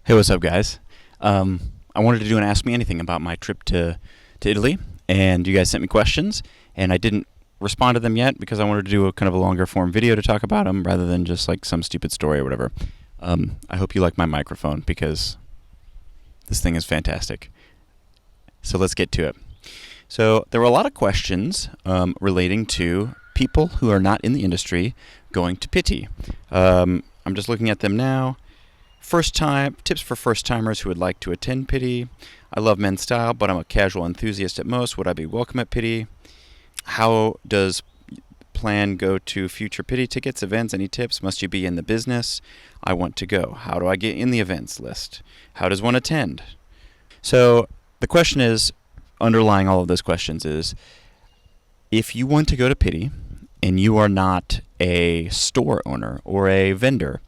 Hey, what's up, guys? I wanted to do an Ask Me Anything about my trip to Italy, and you guys sent me questions, and I didn't respond to them yet because I wanted to do a kind of a longer form video to talk about them rather than just like some stupid story or whatever. I hope you like my microphone because this thing is fantastic. So let's get to it. So there were a lot of questions relating to people who are not in the industry going to Pitti. I'm just looking at them now. Tips for first-timers who would like to attend Pitti. I love men's style, but I'm a casual enthusiast at most. Would I be welcome at Pitti? How does plan go to future Pitti tickets, events? Any tips? Must you be in the business? I want to go. How do I get in the events list? How does one attend? So the question is, underlying all of those questions is, if you want to go to Pitti and you are not a store owner or a vendor,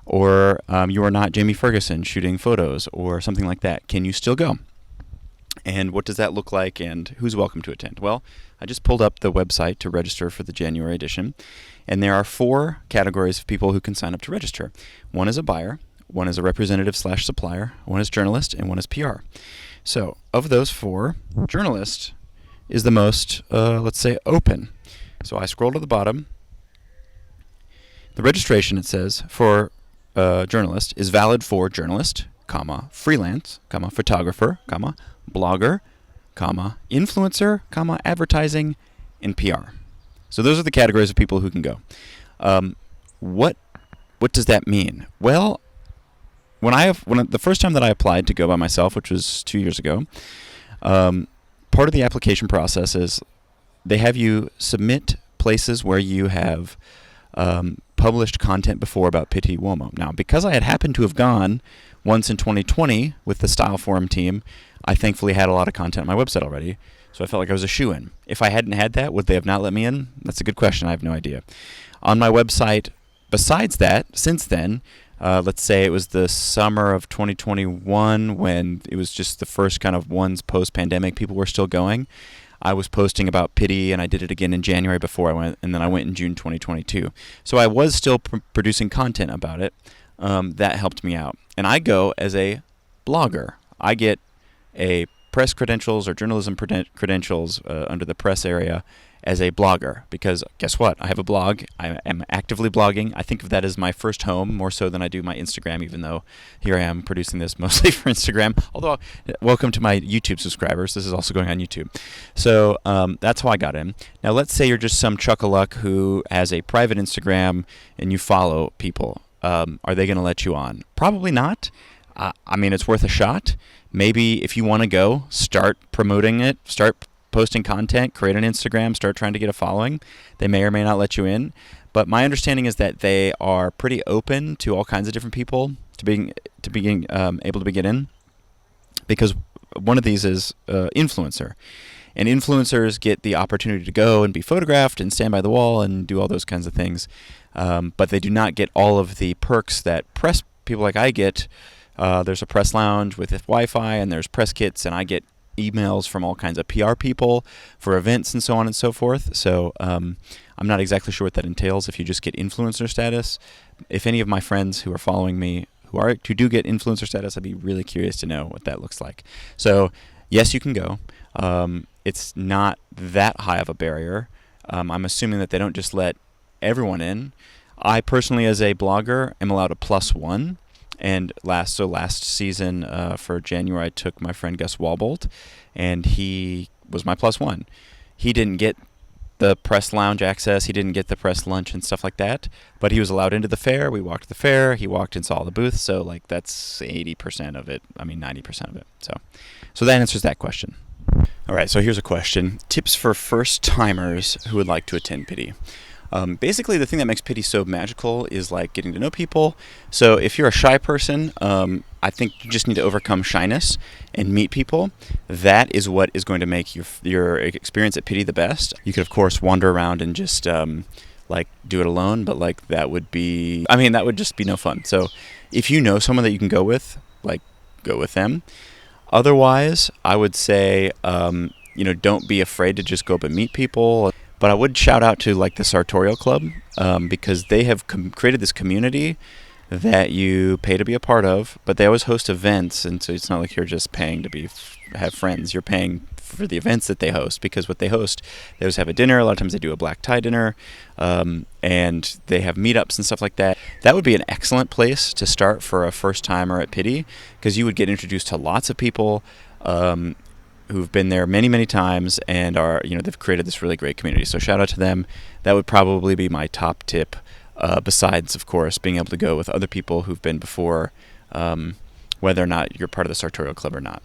or you are not Jamie Ferguson shooting photos or something like that, can you still go? And what does that look like, and who's welcome to attend? Well, I just pulled up the website to register for the January edition, and there are 4 categories of people who can sign up to register. One is a buyer, one is a representative/supplier, one is journalist, and one is PR. So of those 4, journalist is the most, let's say, open. So I scroll to the bottom. The registration, it says, for journalist is valid for journalist, freelance, photographer, blogger, influencer, advertising, and PR. So those are the categories of people who can go. What does that mean? Well, the first time that I applied to go by myself, which was 2 years ago, part of the application process is they have you submit places where you have published content before about Pitti Uomo. Now, because I had happened to have gone once in 2020 with the Style Forum team, I thankfully had a lot of content on my website already, so I felt like I was a shoo-in. If I hadn't had that, would they have not let me in? That's a good question. I have no idea. On my website, besides that, since then, let's say it was the summer of 2021 when it was just the first kind of ones post-pandemic, people were still going. I was posting about Pitti, and I did it again in January before I went, and then I went in June 2022. So I was still producing content about it. That helped me out. And I go as a blogger. I get a press credentials or journalism credentials under the press area as a blogger because guess what? I have a blog. I am actively blogging. I think of that as my first home more so than I do my Instagram, even though here I am producing this mostly for Instagram. Although, welcome to my YouTube subscribers. This is also going on YouTube. So that's how I got in. Now, let's say you're just some chuck-a-luck who has a private Instagram and you follow people. Are they going to let you on? Probably not. I mean, it's worth a shot. Maybe if you want to go, start promoting it, start posting content, create an Instagram, start trying to get a following. They may or may not let you in. But my understanding is that they are pretty open to all kinds of different people to being able to get in, because one of these is influencer. And influencers get the opportunity to go and be photographed and stand by the wall and do all those kinds of things. But they do not get all of the perks that press people like I get. There's a press lounge with Wi-Fi, and there's press kits, and I get emails from all kinds of PR people for events and so on and so forth. So I'm not exactly sure what that entails if you just get influencer status. If any of my friends who are following me who do get influencer status, I'd be really curious to know what that looks like. So yes, you can go. It's not that high of a barrier. I'm assuming that they don't just let everyone in. I personally, as a blogger, am allowed a +1. And last season for January, I took my friend Gus Walbolt, and he was my +1. He didn't get the press lounge access. He didn't get the press lunch and stuff like that, but he was allowed into the fair. We walked the fair. He walked and saw the booth. So like that's 80% of it. I mean 90% of it. So that answers that question. All right. So here's a question: tips for first timers who would like to attend Pitti. Basically, the thing that makes Pitti so magical is like getting to know people. So if you're a shy person, I think you just need to overcome shyness and meet people. That is what is going to make your experience at Pitti the best. You could, of course, wander around and just like do it alone, but like that would just be no fun. So if you know someone that you can go with, like go with them. Otherwise, I would say don't be afraid to just go up and meet people. But I would shout out to like the Sartorial Club because they have created this community that you pay to be a part of, but they always host events, and so it's not like you're just paying to have friends. You're paying for the events that they host, because what they host, they always have a dinner. A lot of times they do a black tie dinner, and they have meetups and stuff like that. That would be an excellent place to start for a first timer at Pitti, because you would get introduced to lots of people who've been there many, many times, and are, they've created this really great community. So shout out to them. That would probably be my top tip. Besides, of course, being able to go with other people who've been before, whether or not you're part of the sartorial club or not.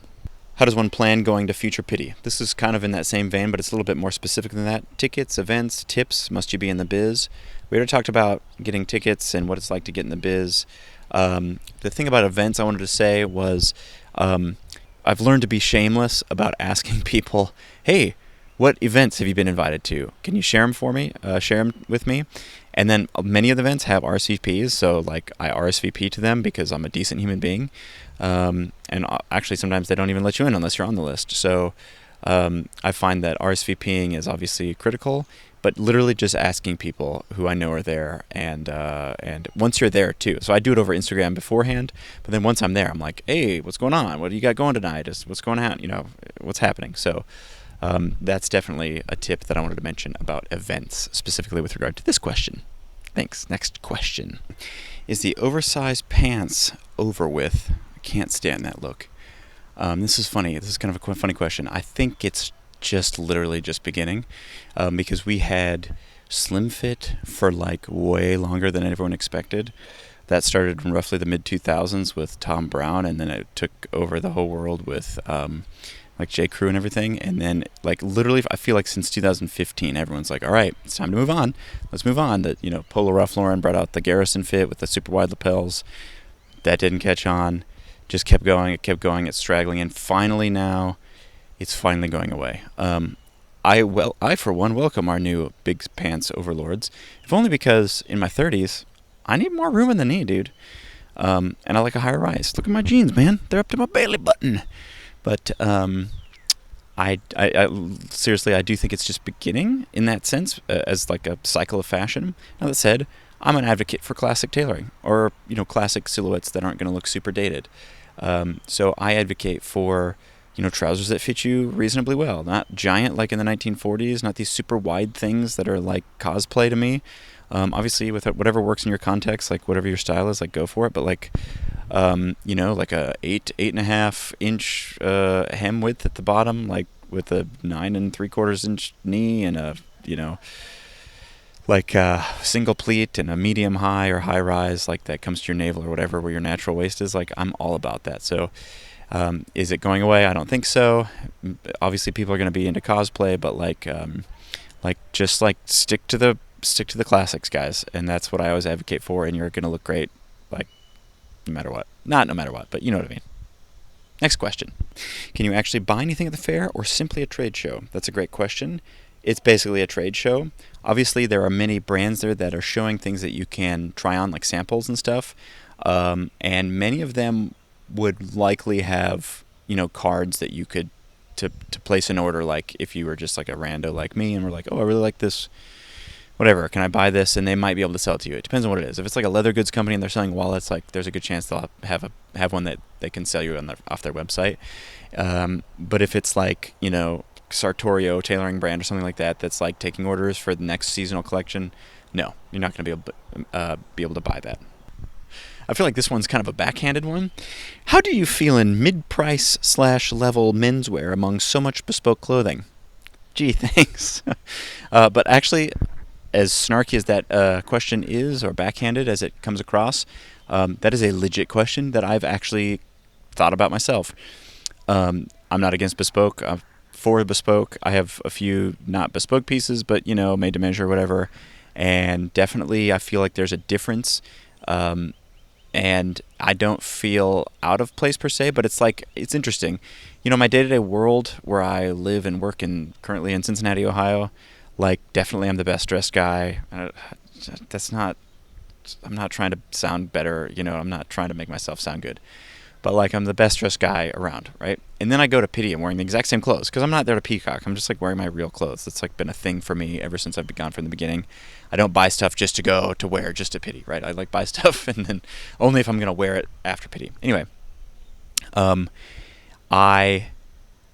How does one plan going to future Pitti? This is kind of in that same vein, but it's a little bit more specific than that. Tickets, events, tips, must you be in the biz? We already talked about getting tickets and what it's like to get in the biz. The thing about events I wanted to say was I've learned to be shameless about asking people, hey, what events have you been invited to? Can you share them for me? Share them with me. And then many of the events have RSVPs, so like I RSVP to them because I'm a decent human being. And actually sometimes they don't even let you in unless you're on the list. So I find that RSVPing is obviously critical, but literally just asking people who I know are there, and once you're there too. So I do it over Instagram beforehand, but then once I'm there, I'm like, hey, what's going on? What do you got going tonight? What's going on? What's happening? So that's definitely a tip that I wanted to mention about events, specifically with regard to this question. Thanks. Next question. Is the oversized pants over with? I can't stand that look. This is funny. This is kind of a funny question. I think it's just literally just beginning, because we had slim fit for like way longer than everyone expected. That started in roughly the mid 2000s with Tom Brown, and then it took over the whole world with like J. Crew and everything. And then like literally I feel like since 2015 everyone's like, all right, it's time to move on. Let's move on. That Polo Ralph Lauren brought out the Garrison fit with the super wide lapels. That didn't catch on. Just kept going. It's straggling, and finally now it's finally going away. I for one welcome our new big pants overlords, if only because in my 30s I need more room in the knee, dude. And I like a higher rise. Look at my jeans, man. They're up to my belly button. But I seriously, I do think it's just beginning in that sense, as like a cycle of fashion. Now that said, I'm an advocate for classic tailoring, or classic silhouettes that aren't going to look super dated. So I advocate for trousers that fit you reasonably well, not giant like in the 1940s, not these super wide things that are like cosplay to me. Obviously, with whatever works in your context, like whatever your style is, like go for it. But like, like a 8.5 inch hem width at the bottom, like with a 9 3/4 inch knee, and a like a single pleat and a medium high or high rise, like that comes to your navel or whatever, where your natural waist is. Like, I'm all about that. So is it going away? I don't think so. Obviously people are going to be into cosplay, but like just like stick to the classics, guys. And that's what I always advocate for. And you're going to look great, like no matter what. Not no matter what, but you know what I mean. Next question. Can you actually buy anything at the fair, or simply a trade show? That's a great question. It's basically a trade show. Obviously, there are many brands there that are showing things that you can try on, like samples and stuff. And many of them would likely have, cards that you could to place an order, like if you were just like a rando like me and were like, oh, I really like this, whatever, can I buy this? And they might be able to sell it to you. It depends on what it is. If it's like a leather goods company and they're selling wallets, like there's a good chance they'll have one that they can sell you off their website. But if it's like, Sartorio tailoring brand or something like that, that's like taking orders for the next seasonal collection, no, you're not going to be able to buy that. I feel like this one's kind of a backhanded one. How do you feel in mid-price / level menswear among so much bespoke clothing? Gee, thanks. But actually, as snarky as that question is, or backhanded as it comes across, that is a legit question that I've actually thought about myself. I'm not against bespoke. I'm for bespoke. I have a few not bespoke pieces, but made to measure, whatever. And definitely, I feel like there's a difference. And I don't feel out of place per se, but it's interesting. My day-to-day world where I live and work currently in Cincinnati, Ohio, like definitely I'm the best dressed guy. I'm not trying to sound better, I'm not trying to make myself sound good. but like I'm the best dressed guy around, right? And then I go to Pitti and wearing the exact same clothes because I'm not there to peacock. I'm just like wearing my real clothes. It's like been a thing for me ever since I've begun from the beginning. I don't buy stuff just to go to wear just at Pitti, right? I like buy stuff and then only if I'm gonna wear it after Pitti. Anyway, I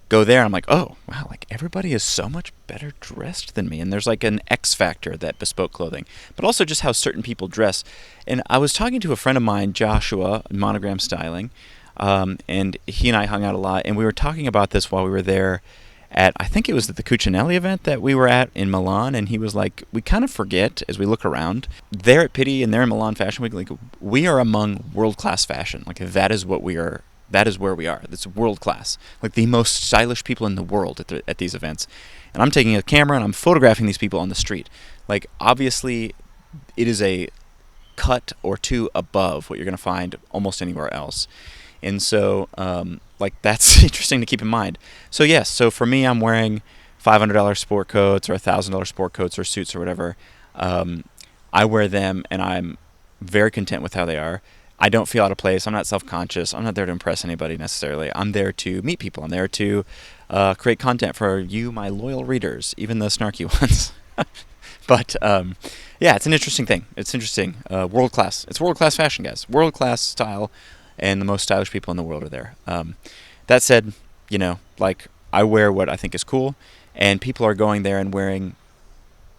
go there and I'm like, oh wow, like everybody is so much better dressed than me, and there's like an X factor, that bespoke clothing, but also just how certain people dress. And I was talking to a friend of mine, Joshua, Monogram Styling, and he and I hung out a lot, and we were talking about this while we were there at, I think it was at the Cucinelli event that we were at in Milan, and he was like, we kind of forget as we look around, there at Pitti and there in Milan Fashion Week, like we are among world-class fashion. Like that is what we are. That is where we are. It's world class. Like the most stylish people in the world at these events. And I'm taking a camera and I'm photographing these people on the street. Like obviously it is a cut or two above what you're going to find almost anywhere else. And so like that's interesting to keep in mind. So yes, so for me, I'm wearing $500 sport coats or $1,000 sport coats or suits or whatever. I wear them and I'm very content with how they are. I don't feel out of place. I'm not self-conscious. I'm not there to impress anybody necessarily. I'm there to meet people. I'm there to create content for you, my loyal readers, even the snarky ones. But yeah, it's an interesting thing. It's interesting. World class. It's world-class fashion, guys. World-class style, and the most stylish people in the world are there. That said, you know, like I wear what I think is cool, and people are going there and wearing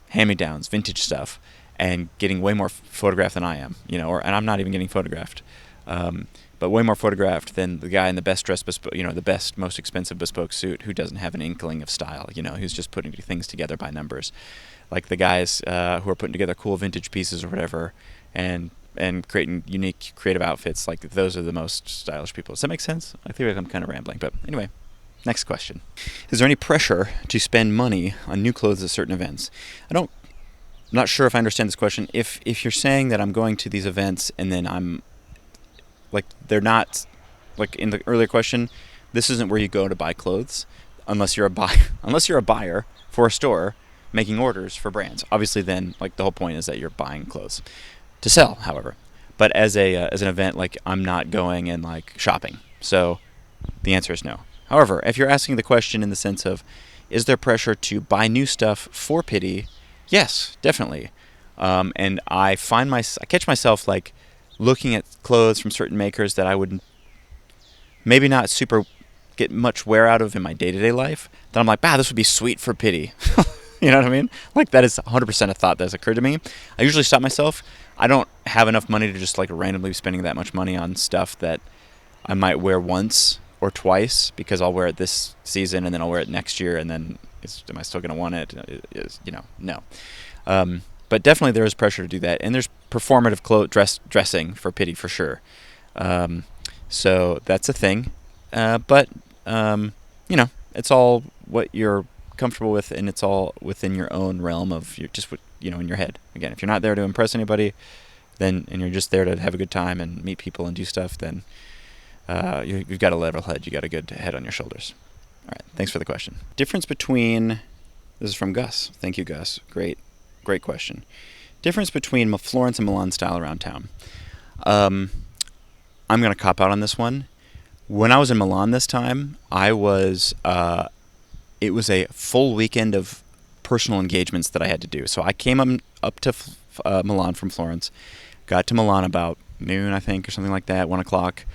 hand-me-downs, vintage stuff, and getting way more photographed than I am, you know, and I'm not even getting photographed, but way more photographed than the guy in the best dressed bespoke, you know, the best, most expensive bespoke suit who doesn't have an inkling of style, you know, who's just putting things together by numbers, like the guys who are putting together cool vintage pieces or whatever, and creating unique, creative outfits. Like those are the most stylish people. Does that make sense? I feel like I'm kind of rambling, but anyway. Next question: is there any pressure to spend money on new clothes at certain events? I'm not sure if I understand this question. If you're saying that I'm going to these events and then I'm like, they're not like in the earlier question, this isn't where you go to buy clothes unless you're a buyer for a store making orders for brands. Obviously, then like the whole point is that you're buying clothes to sell. However, but as an event, like I'm not going and like shopping. So the answer is no. However, if you're asking the question in the sense of, is there pressure to buy new stuff for Pitti? Yes, definitely. And I catch myself like looking at clothes from certain makers that I would maybe not super get much wear out of in my day-to-day life. That I'm like, this would be sweet for Pitti. You know what I mean? Like that is 100% a thought that has occurred to me. I usually stop myself. I don't have enough money to just like randomly be spending that much money on stuff that I might wear once or twice, because I'll wear it this season and then I'll wear it next year, and then am I still going to want it? No. But definitely there is pressure to do that, and there's performative dressing for Pitti for sure. So that's a thing. But you know, it's all what you're comfortable with, and it's all within your own realm of in your head. Again, if you're not there to impress anybody, and you're just there to have a good time and meet people and do stuff, then you've got a level head. You got a good head on your shoulders. All right, thanks for the question. Difference between, this is from Gus. Thank you, Gus. Great question. Difference between Florence and Milan style around town. I'm going to cop out on this one. When I was in Milan this time, it was a full weekend of personal engagements that I had to do. So I came up to Milan from Florence, got to Milan about noon, I think, or something like that, 1 o'clock.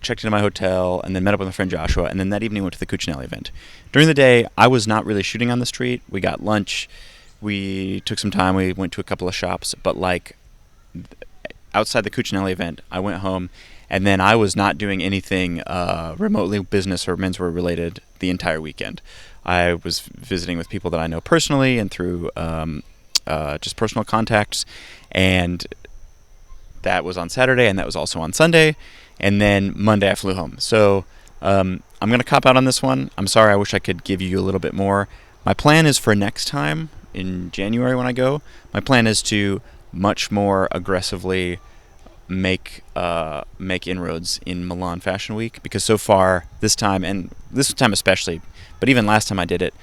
Checked into my hotel, and then met up with my friend Joshua, and then that evening went to the Cucinelli event. During the day, I was not really shooting on the street. We got lunch. We took some time. We went to a couple of shops, but like outside the Cucinelli event, I went home, and then I was not doing anything remotely business or menswear related the entire weekend. I was visiting with people that I know personally and through just personal contacts, and that was on Saturday, and that was also on Sunday. And then Monday I flew home. So I'm going to cop out on this one. I'm sorry, I wish I could give you a little bit more. My plan is for next time in January when I go, my plan is to much more aggressively make inroads in Milan Fashion Week, because so far this time especially, but even last time I did it,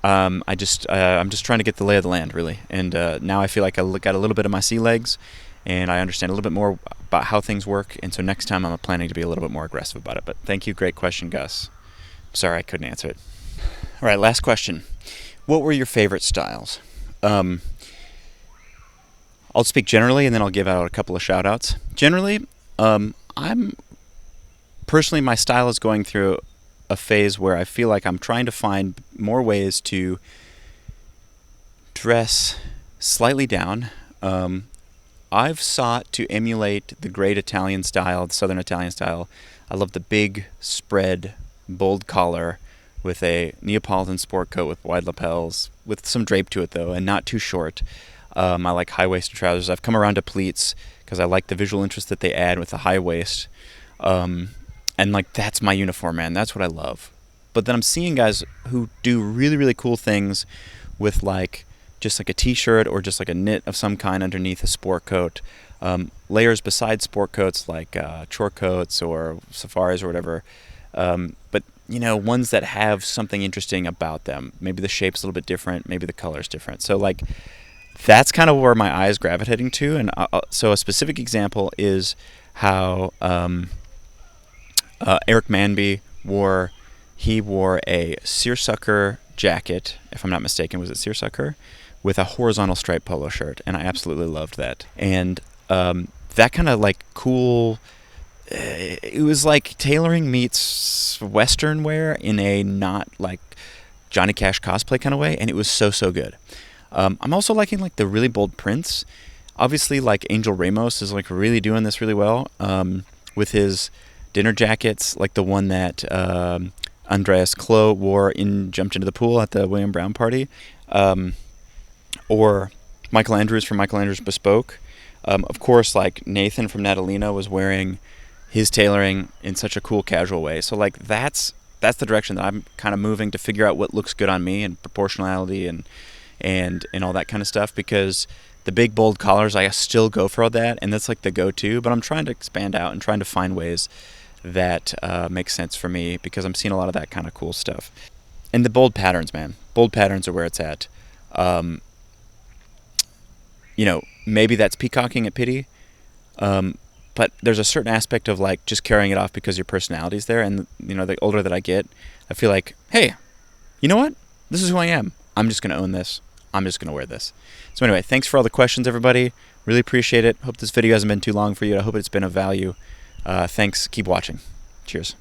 I'm just trying to get the lay of the land really. And now I feel like I got a little bit of my sea legs. and I understand a little bit more about how things work, and so next time I'm planning to be a little bit more aggressive about it. But thank you, great question, Gus. Sorry I couldn't answer it. All right, last question. What were your favorite styles? I'll speak generally, and then I'll give out a couple of shout-outs. Generally, I'm personally, my style is going through a phase where I feel like I'm trying to find more ways to dress slightly down. I've sought to emulate the great Italian style, the Southern Italian style. I love the big spread, bold collar with a Neapolitan sport coat with wide lapels, with some drape to it though, and not too short. I like high-waisted trousers. I've come around to pleats because I like the visual interest that they add with the high waist. And like, that's my uniform, man. That's what I love. But then I'm seeing guys who do really, really cool things with like just like a t-shirt or just like a knit of some kind underneath a sport coat. Layers besides sport coats like chore coats or safaris or whatever. But you know, ones that have something interesting about them. Maybe the shape's a little bit different. Maybe the color's different. So like, that's kind of where my eye is gravitating to. And so a specific example is how Eric Manby wore a seersucker jacket, if I'm not mistaken. Was it seersucker? With a horizontal striped polo shirt, and I absolutely loved that. And that kind of like cool, it was like tailoring meets Western wear in a not like Johnny Cash cosplay kind of way, and it was so good. I'm also liking like the really bold prints. Obviously, like Angel Ramos is like really doing this really well with his dinner jackets, like the one that Andreas Klo jumped into the pool at the William Brown party, or Michael Andrews from Michael Andrews Bespoke. Of course, like Nathan from Natalina was wearing his tailoring in such a cool casual way. So like that's the direction that I'm kind of moving to figure out what looks good on me and proportionality and all that kind of stuff, because the big bold collars, I still go for all that, and that's like the go-to, but I'm trying to expand out and trying to find ways that make sense for me, because I'm seeing a lot of that kind of cool stuff. And the bold patterns, man. Bold patterns are where it's at. You know, maybe that's peacocking at Pitti, but there's a certain aspect of like just carrying it off because your personality's there. And you know, the older that I get, I feel like, hey, you know what? This is who I am. I'm just going to own this. I'm just going to wear this. So anyway, thanks for all the questions, everybody. Really appreciate it. Hope this video hasn't been too long for you. I hope it's been of value. Thanks. Keep watching. Cheers.